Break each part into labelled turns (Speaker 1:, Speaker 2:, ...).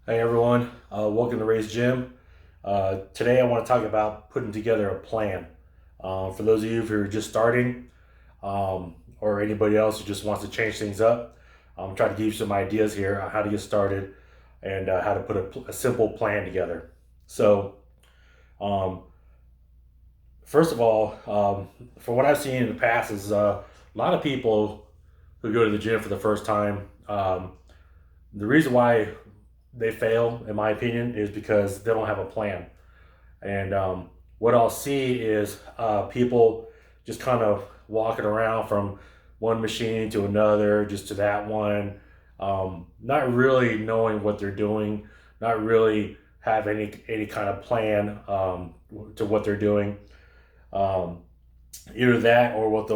Speaker 1: Hey everyone, welcome to Ray's Gym. Today I want to talk about putting together a plan. For those of you who are just starting, or anybody else who just wants to change things up, I'm trying to give you some ideas here on how to get started and how to put a simple plan together. So, um, first of all, for what I've seen in the past, is a lot of people who go to the gym for the first time. The reason why they fail, in my opinion, is because they don't have a plan. And what I'll see is people just kind of walking around from one machine to another, just to that one, not really knowing what they're doing, not really have any kind of plan to what they're doing. Um, Either that or what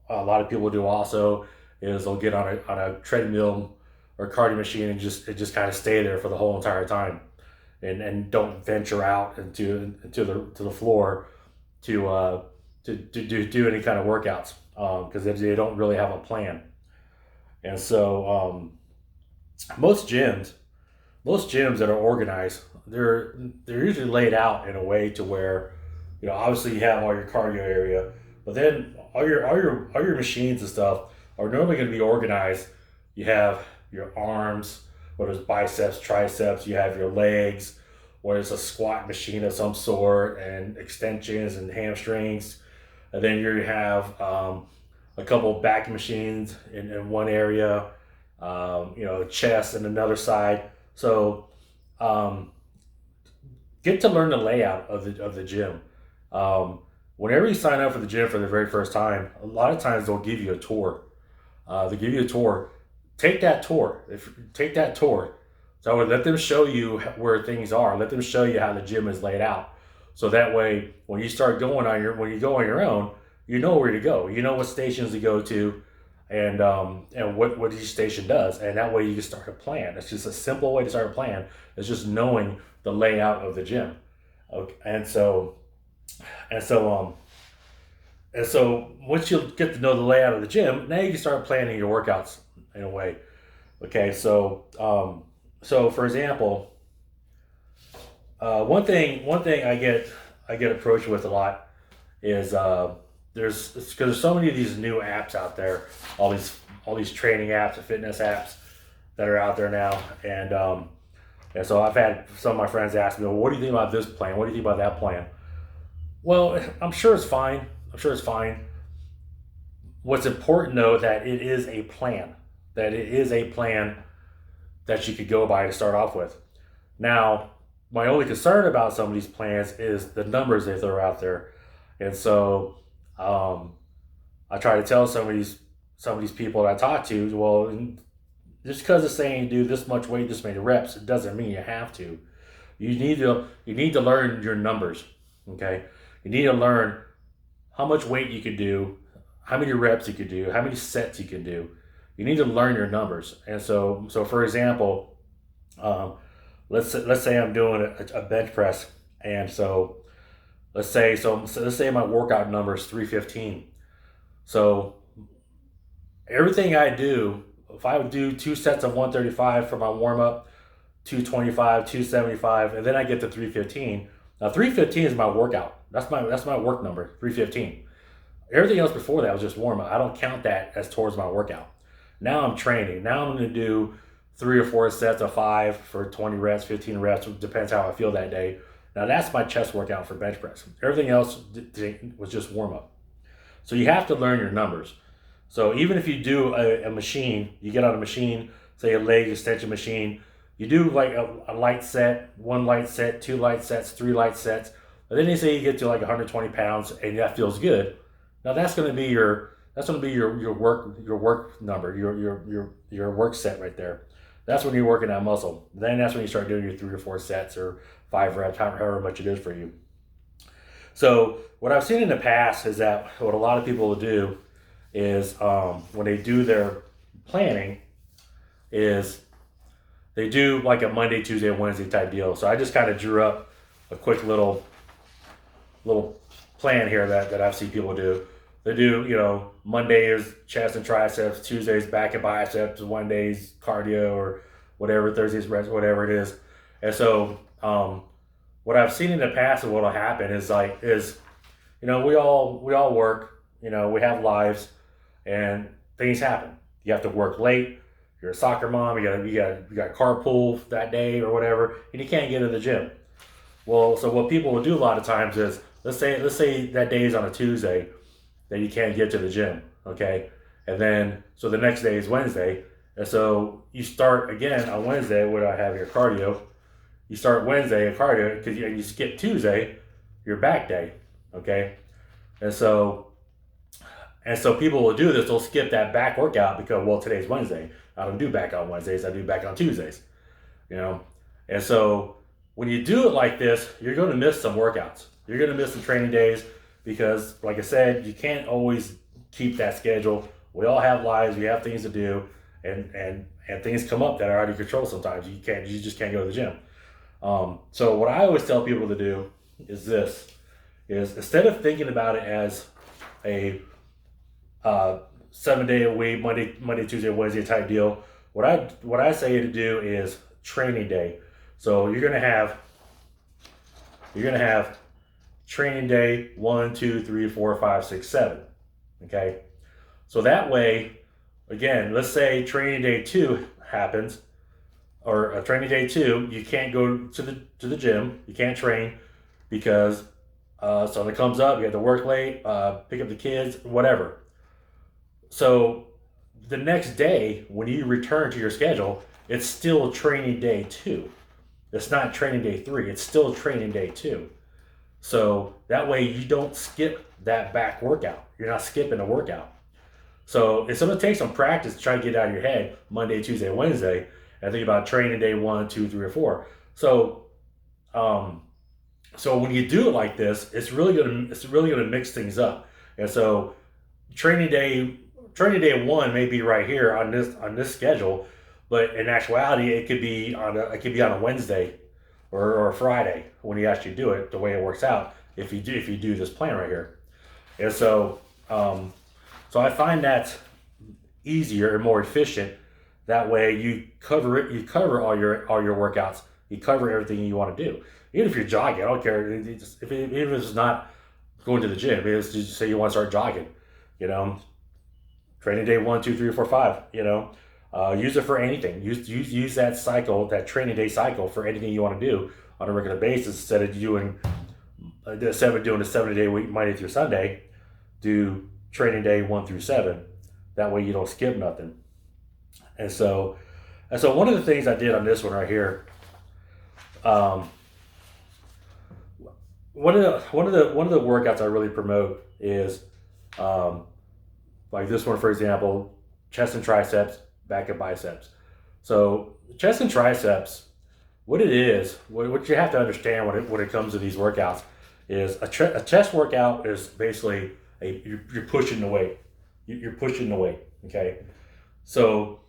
Speaker 1: a lot of people do also is they'll get on a treadmill or cardio machine and just kind of stay there for the whole entire time and don't venture out into the floor to do any kind of workouts because they don't really have a plan. And so most gyms most gyms that are organized, they're usually laid out in a way to where, obviously you have all your cardio area, but then all your machines and stuff are normally going to be organized. You have your arms, whether it's biceps, triceps. You have your legs, where it's a squat machine of some sort, and extensions and hamstrings. And then you have a couple back machines in one area, chest in another side. So um, get to learn the layout of the gym. Um, Whenever you sign up for the gym for the very first time, a lot of times they'll give you a tour. They give you a tour. Take that tour. Take that tour. So I would let them show you where things are. Let them show you how the gym is laid out. So that way, when you go on your own, you know where to go. You know what stations to go to, and what each station does, and that way you can start a plan. It's just a simple way to start a plan. It's just knowing the layout of the gym. Okay, and so and so once you get to know the layout of the gym, now you can start planning your workouts in a way. Okay, so for example, one thing I get approached with a lot is because there's so many of these new apps out there, all these training apps and fitness apps that are out there now, and so I've had some of my friends ask me, well, what do you think about this plan? What do you think about that plan? Well, I'm sure it's fine. I'm sure it's fine. What's important though, that it is a plan. That it is a plan that you could go by to start off with. Now, my only concern about some of these plans is the numbers they throw out there, and so um, I try to tell some of these people that I talk to, well, just because it's saying you do this much weight, this many reps, it doesn't mean you have to. You need to learn your numbers. Okay, you need to learn how much weight you could do, how many reps you could do, how many sets you can do. You need to learn your numbers. And so for example, um, let's say I'm doing a bench press, and so let's say my workout number is 315. So everything I do, if I would do two sets of 135 for my warm up, 225, 275, and then I get to 315. Now 315 is my workout. That's my work number, 315. Everything else before that was just warm up. I don't count that as towards my workout. Now I'm training. Now I'm going to do 3 or 4 sets of five for 20 reps, 15 reps. Depends how I feel that day. Now that's my chest workout for bench press. Everything else was just warm up. So you have to learn your numbers. So even if you do a machine, you get on a machine, say a leg extension machine, you do like a light set, one light set, two light sets, three light sets. And then they say you get to like 120 pounds and that feels good. Now that's going to be your work number, your work set right there. That's when you're working that muscle. Then that's when you start doing your 3 or 4 sets or 5 reps, however much it is for you. So what I've seen in the past is that what a lot of people will do is when they do their planning is they do like a Monday, Tuesday, Wednesday type deal. So I just kind of drew up a quick little plan here that I've seen people do. They do, Monday is chest and triceps, Tuesdays back and biceps, Wednesdays cardio, or whatever, Thursdays rest, whatever it is. And so what I've seen in the past and what'll happen is we all work, we have lives, and things happen. You have to work late. You're a soccer mom. You got carpool that day or whatever, and you can't get to the gym. Well, so what people will do a lot of times is let's say that day is on a Tuesday that you can't get to the gym, okay, and then so the next day is Wednesday, and so you start again on Wednesday when I have your cardio. You start Wednesday at cardio because you skip Tuesday, your back day, okay, and so people will do this. They'll skip that back workout because, well, today's Wednesday. I don't do back on Wednesdays. I do back on Tuesdays, And so when you do it like this, you're going to miss some workouts. You're going to miss some training days because, like I said, you can't always keep that schedule. We all have lives. We have things to do, and things come up that are out of your control sometimes. You just can't go to the gym. So what I always tell people to do is this: instead of thinking about it as a 7 day a week, Monday, Tuesday, Wednesday type deal. What I say to do is training day. So you're gonna have training day 1, 2, 3, 4, 5, 6, 7. Okay. So that way, again, let's say training day 2 happens, or training day 2, you can't go to the gym, you can't train because something comes up, you have to work late, pick up the kids, whatever. So the next day, when you return to your schedule, it's still training day 2. It's not training day 3. It's still training day 2. So that way you don't skip that back workout. You're not skipping a workout. So it's going to take some practice to try to get it out of your head Monday, Tuesday, Wednesday, and think about training day 1, 2, 3, or 4. So when you do it like this, it's really gonna mix things up. And so training day 1 may be right here on this schedule, but in actuality, it could be on a Wednesday or a Friday when you actually do it. The way it works out, if you do this plan right here, and so I find that easier and more efficient. That way, you cover all your workouts. You cover everything you want to do. Even if you're jogging, I don't care. Even if it's not going to the gym, it's just say you want to start jogging. Training day 1, 2, 3, 4, 5. Use it for anything. Use that cycle, that training day cycle, for anything you want to do on a regular basis. Instead of doing a 7-day week, Monday through Sunday, do training day 1 through 7. That way you don't skip nothing. And so one of the things I did on this one right here, one of the workouts I really promote is like this one, for example, chest and triceps, back and biceps. So chest and triceps, what it is, what you have to understand when it comes to these workouts is a chest workout is basically you're pushing the weight. You're pushing the weight. Okay. So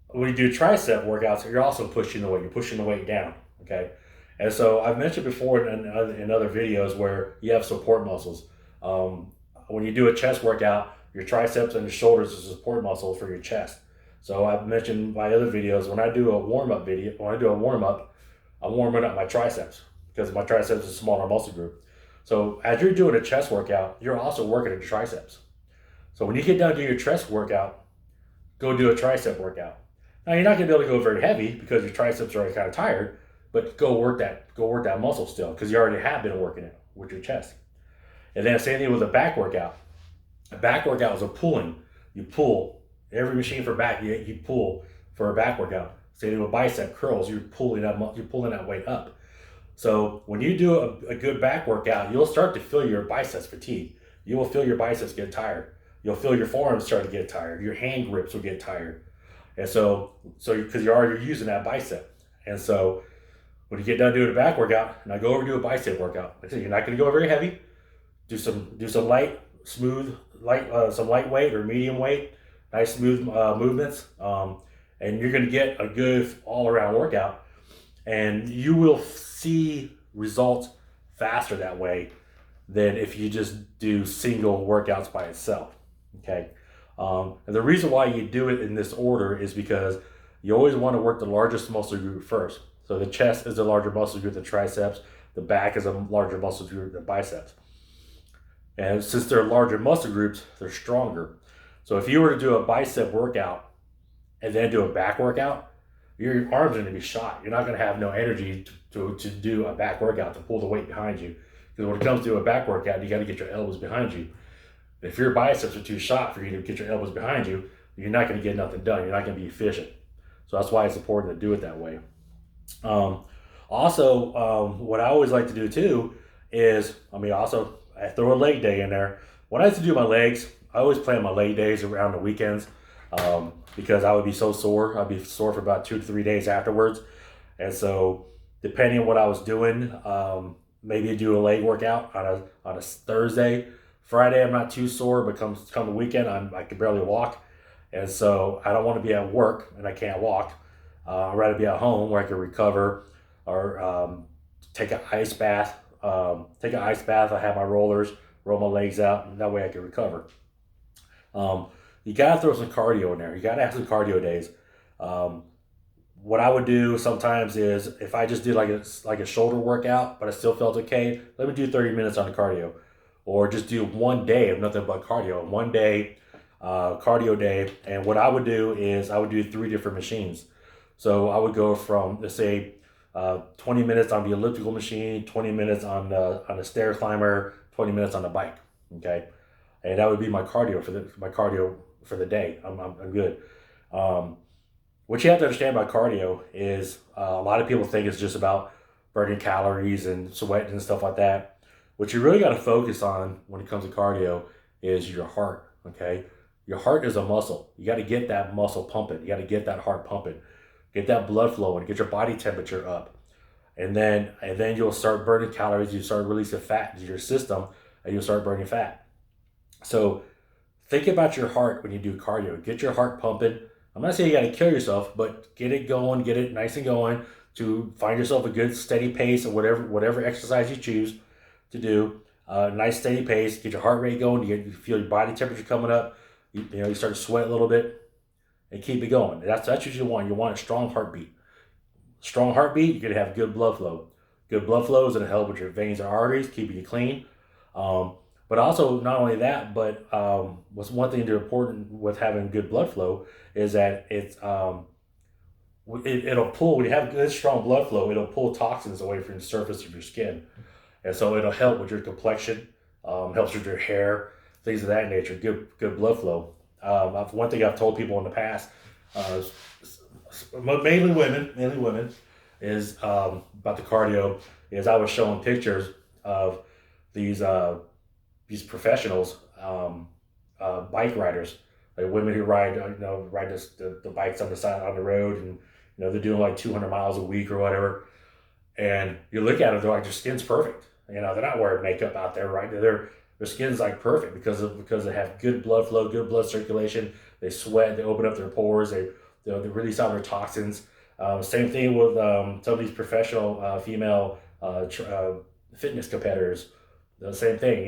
Speaker 1: when you do tricep workouts, you're also pushing the weight. You're pushing the weight down. Okay. And so I've mentioned before in other videos where you have support muscles. When you do a chest workout, your triceps and your shoulders is support muscle for your chest. So I've mentioned my other videos, when I do a warm-up, I'm warming up my triceps because my triceps is a smaller muscle group. So as you're doing a chest workout, you're also working your triceps. So when you get done doing your chest workout, go do a tricep workout. Now you're not going to be able to go very heavy because your triceps are already kind of tired, but go work that muscle still because you already have been working it with your chest. And then same thing with a back workout. A back workout is a pulling. You pull. Every machine for back, you pull for a back workout. Same thing with bicep curls. You're pulling that weight up. So when you do a good back workout, you'll start to feel your biceps fatigue. You will feel your biceps get tired. You'll feel your forearms start to get tired. Your hand grips will get tired. And so because you're already using that bicep. And so when you get done doing a back workout, now go over and do a bicep workout. Like I said, you're not going to go very heavy. Do some light, smooth, some lightweight or medium weight, nice smooth movements, and you're going to get a good all-around workout. And you will see results faster that way than if you just do single workouts by itself. Okay. And the reason why you do it in this order is because you always want to work the largest muscle group first. So the chest is a larger muscle group than triceps. The back is a larger muscle group than biceps. And since they're larger muscle groups, they're stronger. So if you were to do a bicep workout and then do a back workout, your arms are going to be shot. You're not going to have no energy to do a back workout, to pull the weight behind you. Because when it comes to a back workout, you got to get your elbows behind you. If your biceps are too shot for you to get your elbows behind you, you're not going to get nothing done. You're not going to be efficient. So that's why it's important to do it that way. What I always like to do too is, I throw a leg day in there. When I used to do my legs, I always plan my leg days around the weekends because I would be so sore. I'd be sore for about 2 to 3 days afterwards. And so depending on what I was doing, maybe do a leg workout on a Thursday. Friday, I'm not too sore, but come the weekend, I can barely walk. And so I don't want to be at work and I can't walk. I'd rather be at home where I can recover or take an ice bath. I have my rollers, roll my legs out, and that way I can recover. You got to throw some cardio in there. You got to have some cardio days. What I would do sometimes is if I just did like a shoulder workout, but I still felt okay, let me do 30 minutes on the cardio. Or just do one day of nothing but cardio. One day, cardio day. And what I would do is I would do 3 different machines. So I would go from, let's say, 20 minutes on the elliptical machine, 20 minutes on the stair climber, 20 minutes on the bike. Okay, and that would be my cardio for the day. I'm good. What you have to understand about cardio is a lot of people think it's just about burning calories and sweat and stuff like that. What you really got to focus on when it comes to cardio is your heart, okay? Your heart is a muscle. You got to get that muscle pumping. You got to get that heart pumping. Get that blood flowing. Get your body temperature up. And then you'll start burning calories. You start releasing fat into your system, and you'll start burning fat. So think about your heart when you do cardio. Get your heart pumping. I'm not saying you got to kill yourself, but get it going. Get it nice and going to find yourself a good steady pace of whatever exercise you choose to do. Nice steady pace, get your heart rate going, you feel your body temperature coming up, you start to sweat a little bit, and keep it going. That's what you want. You want a strong heartbeat. Strong heartbeat, you're gonna have good blood flow. Good blood flow is gonna help with your veins and arteries, keeping you clean. But also not only that, but what's one thing that's important with having good blood flow is that it'll pull, when you have good strong blood flow, it'll pull toxins away from the surface of your skin. And so it'll help with your complexion, helps with your hair, things of that nature. Good blood flow. One thing I've told people in the past, mainly women, is about the cardio. Is I was showing pictures of these professionals, bike riders, like women who ride the bikes on the side on the road, and they're doing like 200 miles a week or whatever. And you look at them, they're like, their skin's perfect. They're not wearing makeup out there, right? Their skin's like perfect because they have good blood flow, good blood circulation. They sweat, they open up their pores, they release out their toxins. Same thing with some of these professional female fitness competitors. The same thing,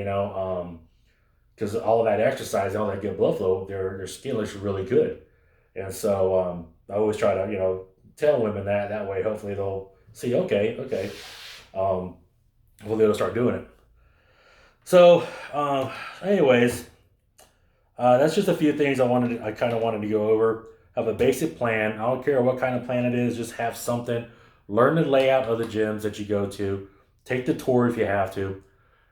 Speaker 1: because all of that exercise, all that good blood flow, their skin looks really good. And so I always try to tell women that way. Hopefully they'll see, okay. Hopefully they'll start doing it. So, anyways, that's just a few things I kind of wanted to go over. Have a basic plan. I don't care what kind of plan it is. Just have something. Learn the layout of the gyms that you go to. Take the tour if you have to.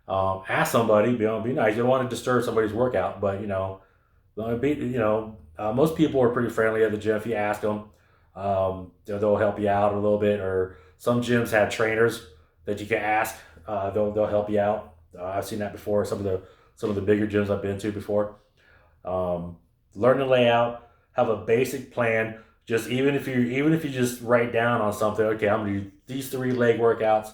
Speaker 1: Ask somebody. Be nice. You don't want to disturb somebody's workout, but most people are pretty friendly at the gym. If you ask them, they'll help you out a little bit. Or some gyms have trainers that you can ask. They'll help you out. I've seen that before. Some of the bigger gyms I've been to before. Learn the layout. Have a basic plan. Just even if you just write down on something. Okay, I'm gonna do these 3 leg workouts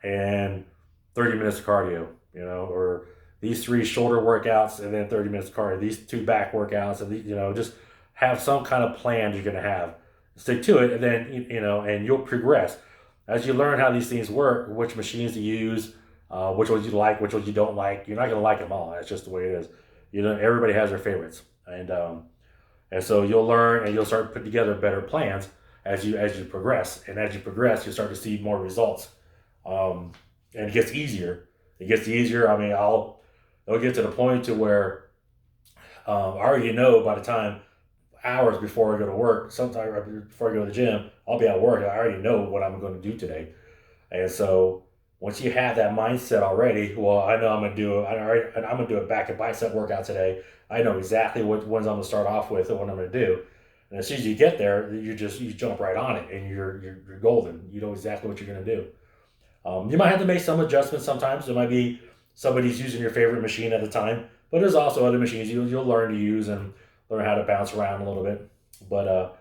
Speaker 1: and 30 minutes of cardio. Or these 3 shoulder workouts and then 30 minutes of cardio. These 2 back workouts, and just have some kind of plan you're gonna have. Stick to it, and then and you'll progress as you learn how these things work. Which machines to use, which ones you like, which ones you don't like. You're not gonna like them all. That's just the way it is. Everybody has their favorites, and And so you'll learn and you'll start putting together better plans as you progress. And as you progress, you start to see more results. Um, and it gets easier. It gets easier. I mean, it'll get to the point to where I already know by the time hours before I go to work, sometime right before I go to the gym, I'll be at work. I already know what I'm going to do today. And so once you have that mindset already, well, I know I'm gonna do it. I'm gonna do a back and bicep workout today. I know exactly what ones I'm gonna start off with and what I'm gonna do. And as soon as you get there, you jump right on it, and you're golden. You know exactly what you're gonna do. You might have to make some adjustments sometimes. There might be somebody's using your favorite machine at the time, but there's also other machines you'll learn to use and learn how to bounce around a little bit. But uh,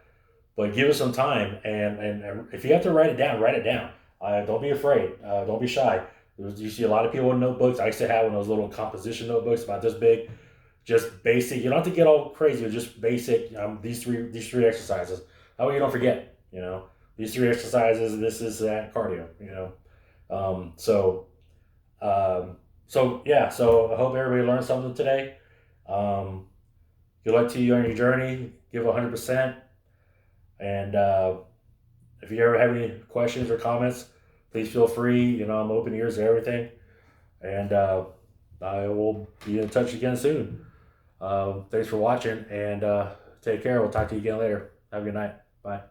Speaker 1: but give it some time, and if you have to write it down, write it down. Don't be afraid. Don't be shy. You see a lot of people in notebooks. I used to have one of those little composition notebooks about this big, just basic. You don't have to get all crazy. Just basic. These three exercises. That way you don't forget. You know these three exercises. This is that cardio. You know. Um, so um, so yeah. So I hope everybody learned something today. Um, Good luck to you on your journey. Give 100%. And if you ever have any questions or comments, please feel free. You know, I'm open ears to everything. And I will be in touch again soon. Thanks for watching and take care. We'll talk to you again later. Have a good night. Bye.